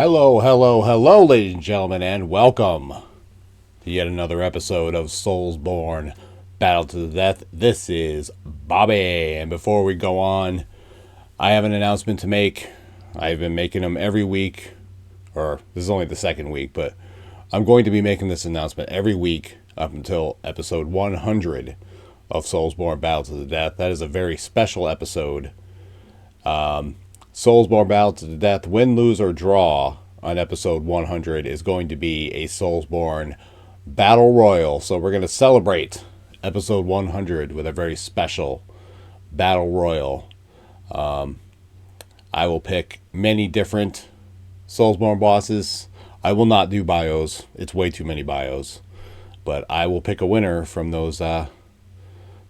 Hello, hello, hello, ladies and gentlemen, and welcome to yet another episode of SoulsBorne Battle to the Death. This is Bobby, and before we go on, I have an announcement to make. I've been making them every week, or this is only the second week, but I'm going to be making this announcement every week up until episode 100 of SoulsBorne Battle to the Death. That is a very special episode. SoulsBorne Battle to the Death, win, lose, or draw on episode 100 is going to be a SoulsBorne Battle Royal. So we're going to celebrate episode 100 with a very special Battle Royal. I will pick many different SoulsBorne bosses. I will not do bios. It's way too many bios. But I will pick a winner from those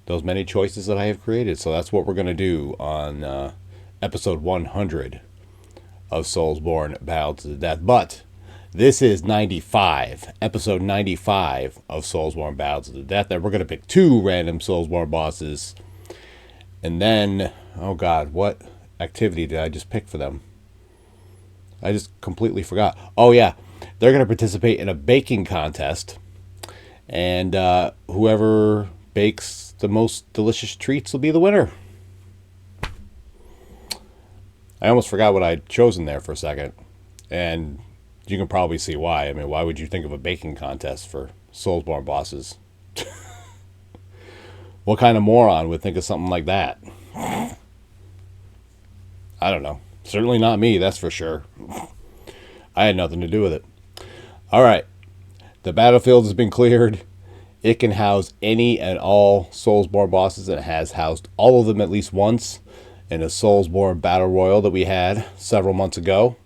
many choices that I have created. So that's what we're going to do on episode 100 of SoulsBorne Battle to the Death. But this is 95, episode 95 of SoulsBorne Battle to the Death. And we're going to pick two random SoulsBorne bosses. And then, oh God, what activity did I just pick for them? I just completely forgot. Oh yeah, they're going to participate in a baking contest. And whoever bakes the most delicious treats will be the winner. I almost forgot what I'd chosen there for a second. And you can probably see why. I mean, why would you think of a baking contest for SoulsBorne bosses? What kind of moron would think of something like that? I don't know. Certainly not me, that's for sure. I had nothing to do with it. All right. The battlefield has been cleared. It can house any and all SoulsBorne bosses. It has housed all of them at least once in a SoulsBorne Battle Royal that we had several months ago.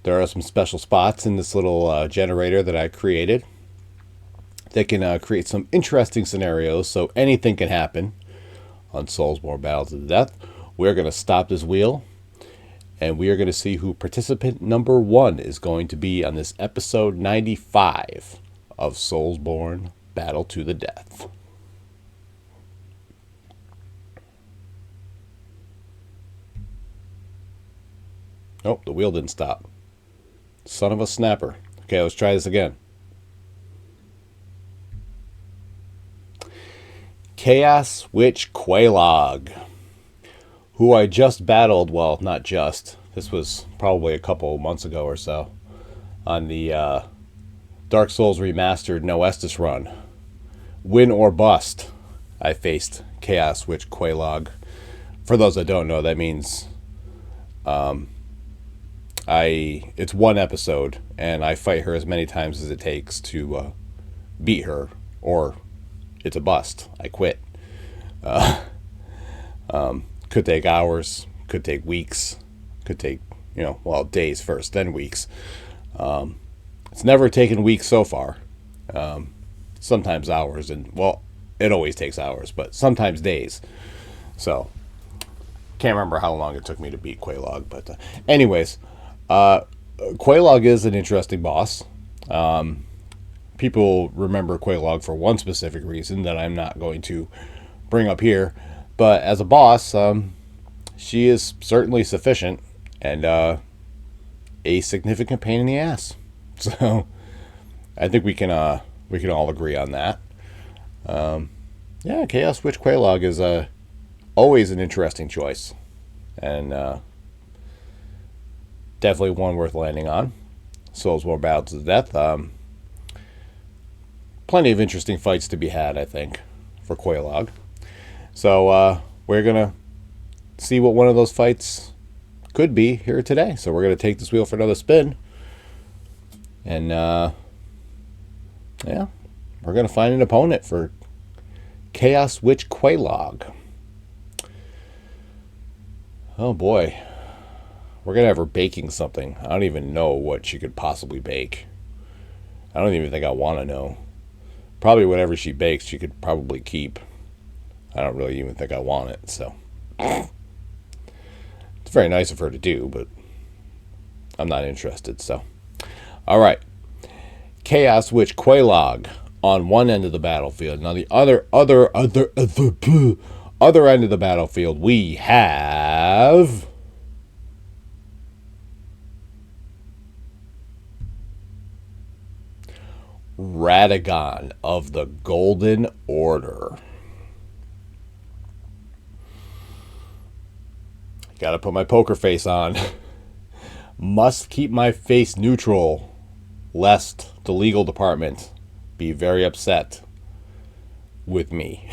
There are some special spots in this little generator that I created that can create some interesting scenarios, so anything can happen on SoulsBorne Battle to the Death. We're going to stop this wheel, and we are going to see who participant number 1 is going to be on this episode 95 of SoulsBorne Battle to the Death. Oh, the wheel didn't stop. Son of a snapper. Okay, let's try this again. Chaos Witch Quelaag, who I just battled, well, not just. This was probably a couple months ago or so on the Dark Souls Remastered No Estus run. Win or bust, I faced Chaos Witch Quelaag. For those that don't know, that means it's one episode, and I fight her as many times as it takes to beat her, or it's a bust. I quit. Could take hours, could take weeks, could take, days first, then weeks. It's never taken weeks so far. Sometimes hours, and, well, it always takes hours, but sometimes days. So, can't remember how long it took me to beat Quelaag, but anyways, Quelaag is an interesting boss. People remember Quelaag for one specific reason that I'm not going to bring up here, but as a boss, she is certainly sufficient and a significant pain in the ass. So I think we can all agree on that. Yeah, Chaos Witch Quelaag is always an interesting choice, and definitely one worth landing on. SoulsBorne Battle to the Death. Plenty of interesting fights to be had, I think, for Quelaag. So we're going to see what one of those fights could be here today. So we're going to take this wheel for another spin. And, yeah, we're going to find an opponent for Chaos Witch Quelaag. Oh, boy. We're going to have her baking something. I don't even know what she could possibly bake. I don't even think I want to know. Probably whatever she bakes, she could probably keep. I don't really even think I want it, so. It's very nice of her to do, but I'm not interested, so. All right. Chaos Witch Quelaag on one end of the battlefield. Now the other end of the battlefield, we have Radagon of the Golden Order. Gotta put my poker face on. Must keep my face neutral, lest the legal department be very upset with me.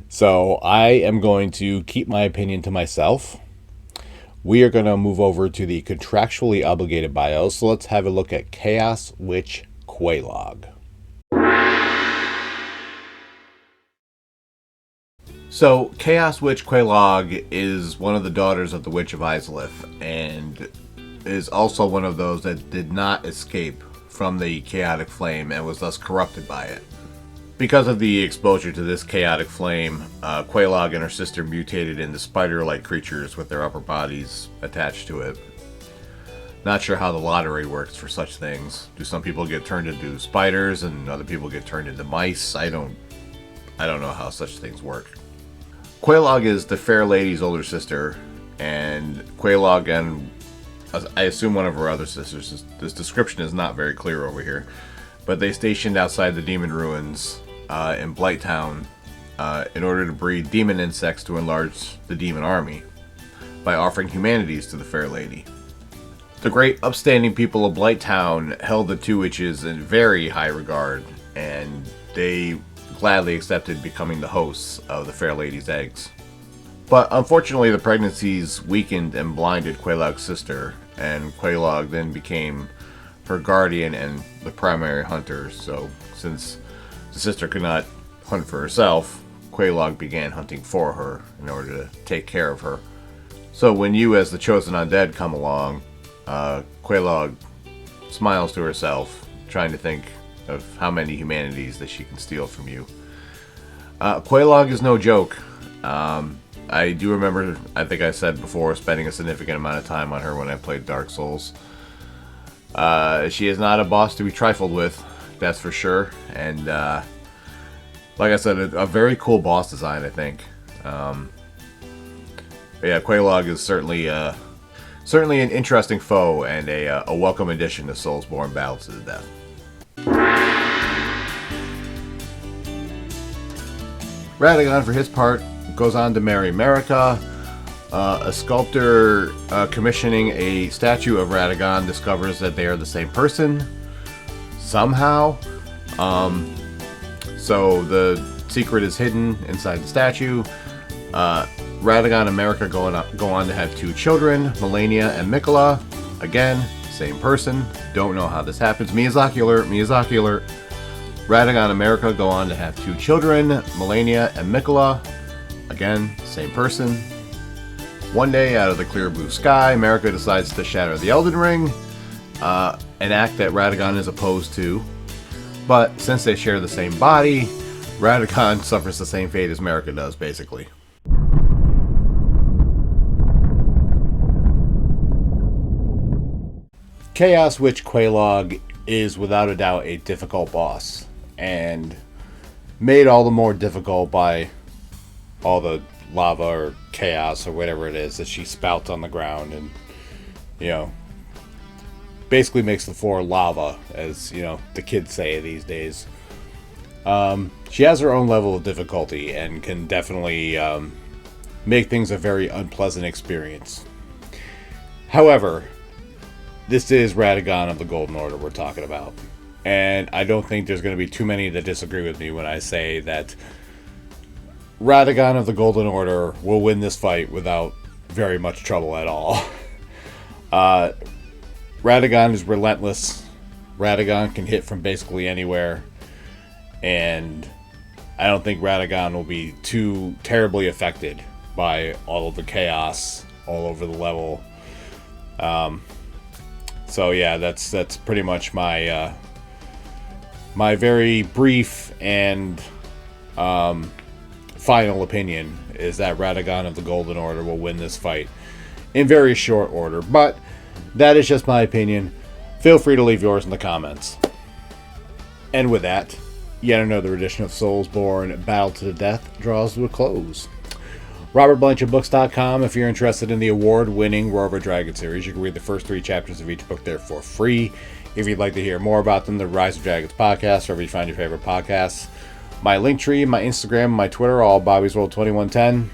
So I am going to keep my opinion to myself. We are going to move over to the contractually obligated bios. So let's have a look at Chaos Witch Quelaag. So Chaos Witch Quelaag is one of the daughters of the Witch of Izalith, and is also one of those that did not escape from the chaotic flame and was thus corrupted by it. Because of the exposure to this chaotic flame, Quelaag and her sister mutated into spider-like creatures with their upper bodies attached to it. Not sure how the lottery works for such things. Do some people get turned into spiders and other people get turned into mice? I don't know how such things work. Quelaag is the Fair Lady's older sister, and Quelaag and I assume one of her other sisters. This description is not very clear over here, but they stationed outside the demon ruins in Blighttown in order to breed demon insects to enlarge the demon army by offering humanities to the Fair Lady. The great upstanding people of Blighttown held the two witches in very high regard, and they gladly accepted becoming the hosts of the Fair Lady's eggs. But unfortunately, the pregnancies weakened and blinded Quelaag's sister, and Quelaag then became her guardian and the primary hunter. So since the sister could not hunt for herself, Quelaag began hunting for her in order to take care of her. So when you, as the chosen undead, come along, Quelaag smiles to herself, trying to think of how many humanities that she can steal from you. Quelaag is no joke. I do remember, I think I said before, spending a significant amount of time on her when I played Dark Souls. She is not a boss to be trifled with, that's for sure. And like I said, a very cool boss design, I think. But yeah, Quelaag is certainly an interesting foe and a welcome addition to SoulsBorne Battle to the Death. Radagon, for his part, goes on to marry Marika. A sculptor commissioning a statue of Radagon discovers that they are the same person somehow. So the secret is hidden inside the statue. Radagon and Marika go on to have two children, Melania and Mikola. Again, same person. Don't know how this happens. Miyazaki alert, Miyazaki alert. Radagon and Marika go on to have two children, Melania and Mikola. Again, same person. One day, out of the clear blue sky, Marika decides to shatter the Elden Ring, an act that Radagon is opposed to. But since they share the same body, Radagon suffers the same fate as Marika does, basically. Chaos Witch Quelaag is without a doubt a difficult boss, and made all the more difficult by all the lava or chaos or whatever it is that she spouts on the ground, and basically makes the floor lava, as the kids say these days. She has her own level of difficulty and can definitely make things a very unpleasant experience. However, this is Radagon of the Golden Order we're talking about, and I don't think there's going to be too many that disagree with me when I say that Radagon of the Golden Order will win this fight without very much trouble at all. Radagon is relentless. Radagon can hit from basically anywhere, and I don't think Radagon will be too terribly affected by all of the chaos all over the level. So yeah, that's pretty much my my very brief and final opinion is that Radagon of the Golden Order will win this fight in very short order. But that is just my opinion. Feel free to leave yours in the comments. And with that, yet another edition of SoulsBorne Battle to the Death draws to a close. RobertBlanchardBooks.com. If you're interested in the award-winning Roar of a Dragon series, you can read the first 3 chapters of each book there for free. If you'd like to hear more about them, the Rise of Dragons podcast, wherever you find your favorite podcasts. My Linktree, my Instagram, my Twitter, all Bobby's World 2110.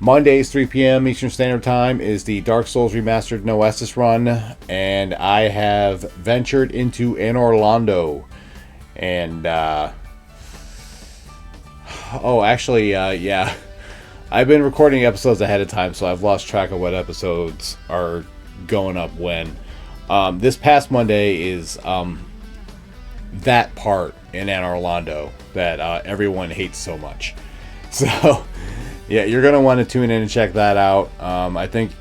Mondays, 3 p.m. Eastern Standard Time is the Dark Souls Remastered No Estus run, and I have ventured into Anne Orlando. And, yeah. I've been recording episodes ahead of time, so I've lost track of what episodes are going up when. This past Monday is that part in Anne Orlando that everyone hates so much. So, yeah, you're going to want to tune in and check that out. I think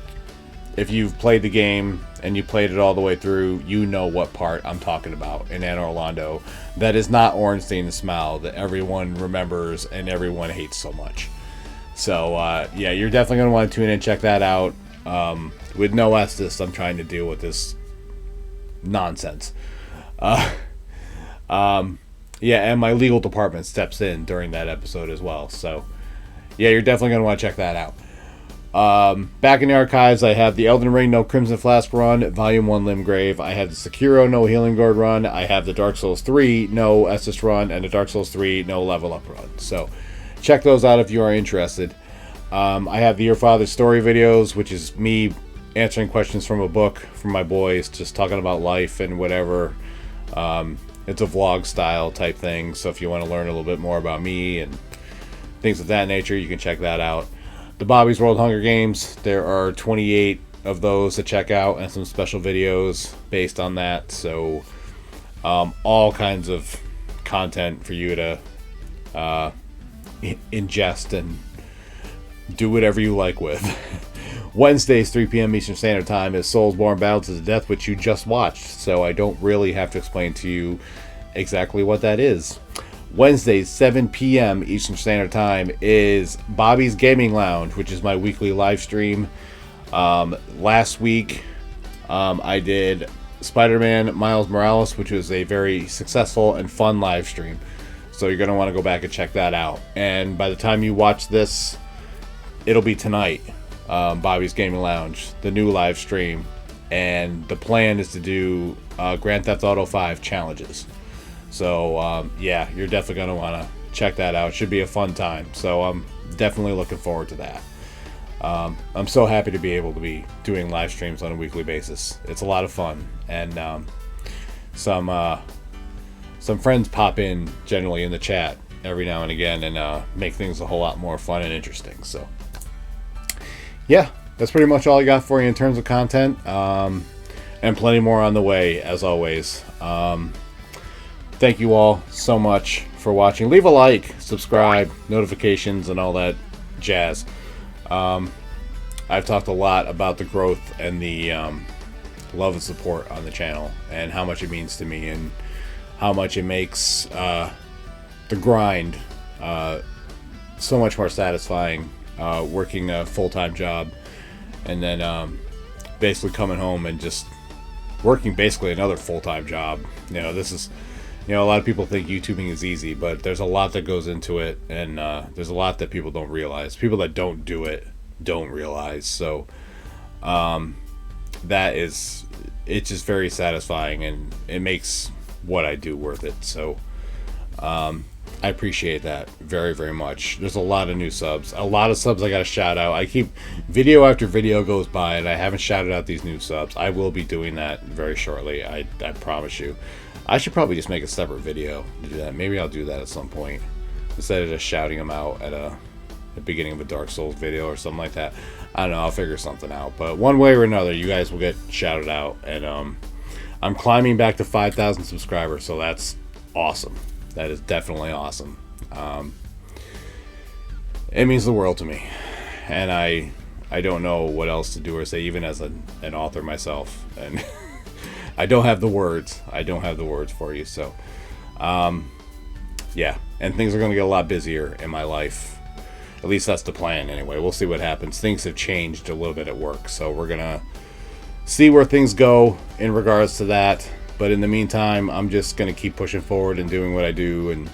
if you've played the game and you played it all the way through, you know what part I'm talking about in Anne Orlando. That is not Ornstein and Smile that everyone remembers and everyone hates so much. So, yeah, you're definitely going to want to tune in and check that out. With no Estus, I'm trying to deal with this nonsense. Yeah, and my legal department steps in during that episode as well. So, yeah, you're definitely going to want to check that out. Back in the archives, I have the Elden Ring No Crimson Flask run, Volume 1 Limgrave. I have the Sekiro No Healing Guard run. I have the Dark Souls 3 No Estus run, and the Dark Souls 3 No Level Up run. So, check those out if you are interested. I have the Your Father's Story videos, which is me answering questions from a book from my boys, just talking about life and whatever. It's a vlog style type thing, so if you want to learn a little bit more about me and things of that nature, you can check that out. The Bobby's World Hunger Games, there are 28 of those to check out and some special videos based on that. So all kinds of content for you to ingest and do whatever you like with. Wednesdays, 3 p.m. Eastern Standard Time is SoulsBorne Battle to the Death, which you just watched, so I don't really have to explain to you exactly what that is. Wednesdays, 7 p.m. Eastern Standard Time is Bobby's Gaming Lounge, which is my weekly live stream. Last week, I did Spider-Man Miles Morales, which was a very successful and fun live stream. So you're going to want to go back and check that out. And by the time you watch this, it'll be tonight. Bobby's Gaming Lounge, the new live stream, and the plan is to do Grand Theft Auto 5 challenges. So yeah, you're definitely going to want to check that out. It should be a fun time, so I'm definitely looking forward to that. I'm so happy to be able to be doing live streams on a weekly basis. It's a lot of fun, and some friends pop in generally in the chat every now and again and make things a whole lot more fun and interesting. So yeah, that's pretty much all I got for you in terms of content, and plenty more on the way, as always. Thank you all so much for watching. Leave a like, subscribe, notifications, and all that jazz. I've talked a lot about the growth and the love and support on the channel, and how much it means to me, and how much it makes the grind so much more satisfying. Working a full-time job, and then basically coming home and just working basically another full-time job. You know, this is, you know, a lot of people think YouTubing is easy, but there's a lot that goes into it, and there's a lot that people don't realize. People that don't do it don't realize. So that is, it's just very satisfying, and it makes what I do worth it. So I appreciate that very, very much. There's a lot of new subs. A lot of subs I got to shout out. I keep, video after video goes by, and I haven't shouted out these new subs. I will be doing that very shortly. I promise you. I should probably just make a separate video to do that. Maybe I'll do that at some point, instead of just shouting them out at the beginning of a Dark Souls video or something like that. I don't know. I'll figure something out. But one way or another, you guys will get shouted out. And I'm climbing back to 5,000 subscribers, so that's awesome. That is definitely awesome. It means the world to me, and I don't know what else to do or say, even as an author myself, and I don't have the words. I don't have the words for you. So, yeah, and things are going to get a lot busier in my life. At least that's the plan, anyway. We'll see what happens. Things have changed a little bit at work, so we're gonna see where things go in regards to that. But in the meantime, I'm just going to keep pushing forward and doing what I do and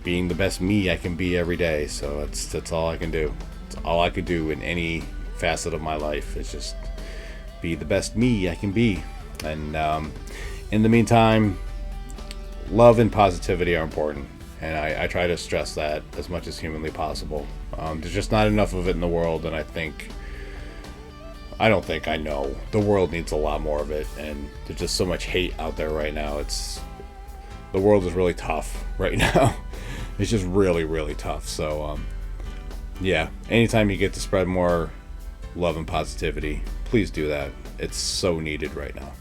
being the best me I can be every day. So that's all I can do. It's all I could do in any facet of my life. It's just be the best me I can be. And In the meantime, love and positivity are important. And I try to stress that as much as humanly possible. There's just not enough of it in the world, and I know the world needs a lot more of it, and there's just so much hate out there right now. The world is really tough right now. It's just really, really tough. So, yeah, anytime you get to spread more love and positivity, please do that. It's so needed right now.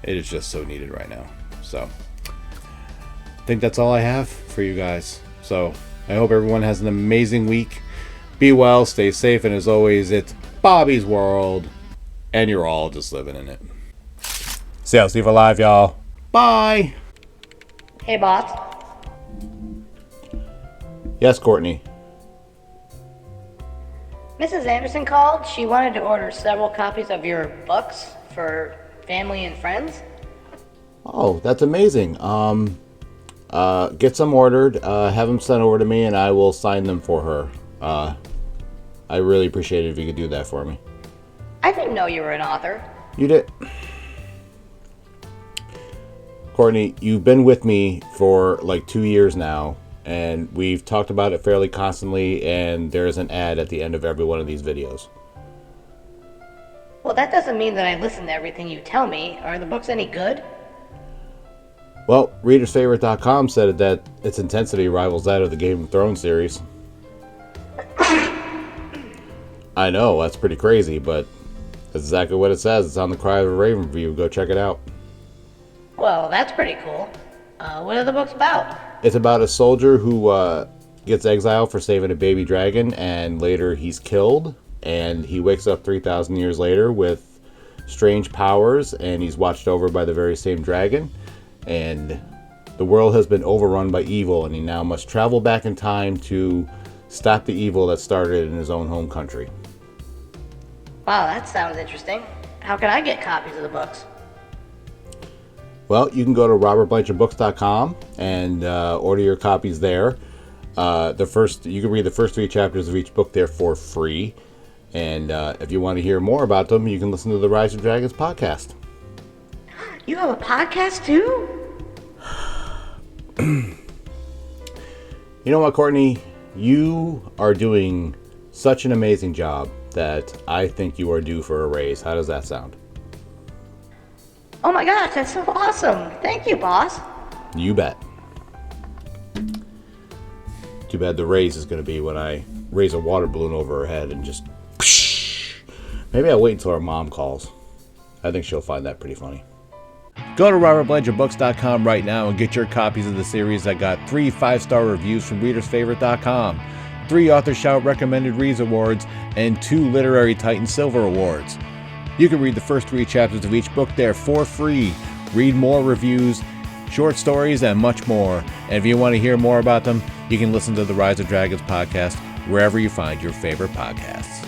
It is just so needed right now. So, I think that's all I have for you guys. So, I hope everyone has an amazing week. Be well, stay safe, and as always, it's Bobby's World, and you're all just living in it. Steve alive, y'all. Bye. Hey, boss. Yes, Courtney. Mrs. Anderson called. She wanted to order several copies of your books for family and friends. Oh, that's amazing. Get some ordered, have them sent over to me, and I will sign them for her. I really appreciate it if you could do that for me. I didn't know you were an author. You did. Courtney, you've been with me for like 2 years now, and we've talked about it fairly constantly, and there's an ad at the end of every one of these videos. Well, that doesn't mean that I listen to everything you tell me. Are the books any good? Well, readersfavorite.com said that its intensity rivals that of the Game of Thrones series. I know, that's pretty crazy, but that's exactly what it says. It's on the Cry of a Raven review. Go check it out. Well, that's pretty cool. What are the books about? It's about a soldier who gets exiled for saving a baby dragon, and later he's killed, and he wakes up 3,000 years later with strange powers, and he's watched over by the very same dragon, and the world has been overrun by evil, and he now must travel back in time to stop the evil that started in his own home country. Wow, that sounds interesting. How can I get copies of the books? Well, you can go to robertblanchardbooks.com and order your copies there. You can read the first 3 chapters of each book there for free. And if you want to hear more about them, you can listen to the Rise of Dragons podcast. You have a podcast too? You know what, Courtney? You are doing such an amazing job that I think you are due for a raise. How does that sound? Oh my gosh, that's so awesome. Thank you, boss. You bet. Too bad the raise is going to be when I raise a water balloon over her head and just... Maybe I'll wait until her mom calls. I think she'll find that pretty funny. Go to robertblanchardbooks.com right now and get your copies of the series that got 3 5-star reviews from readersfavorite.com, 3 Author Shout Recommended Reads Awards, and 2 Literary Titan Silver Awards. You can read the first 3 chapters of each book there for free, read more reviews, short stories, and much more. And if you want to hear more about them, you can listen to the Rise of Dragons podcast wherever you find your favorite podcasts.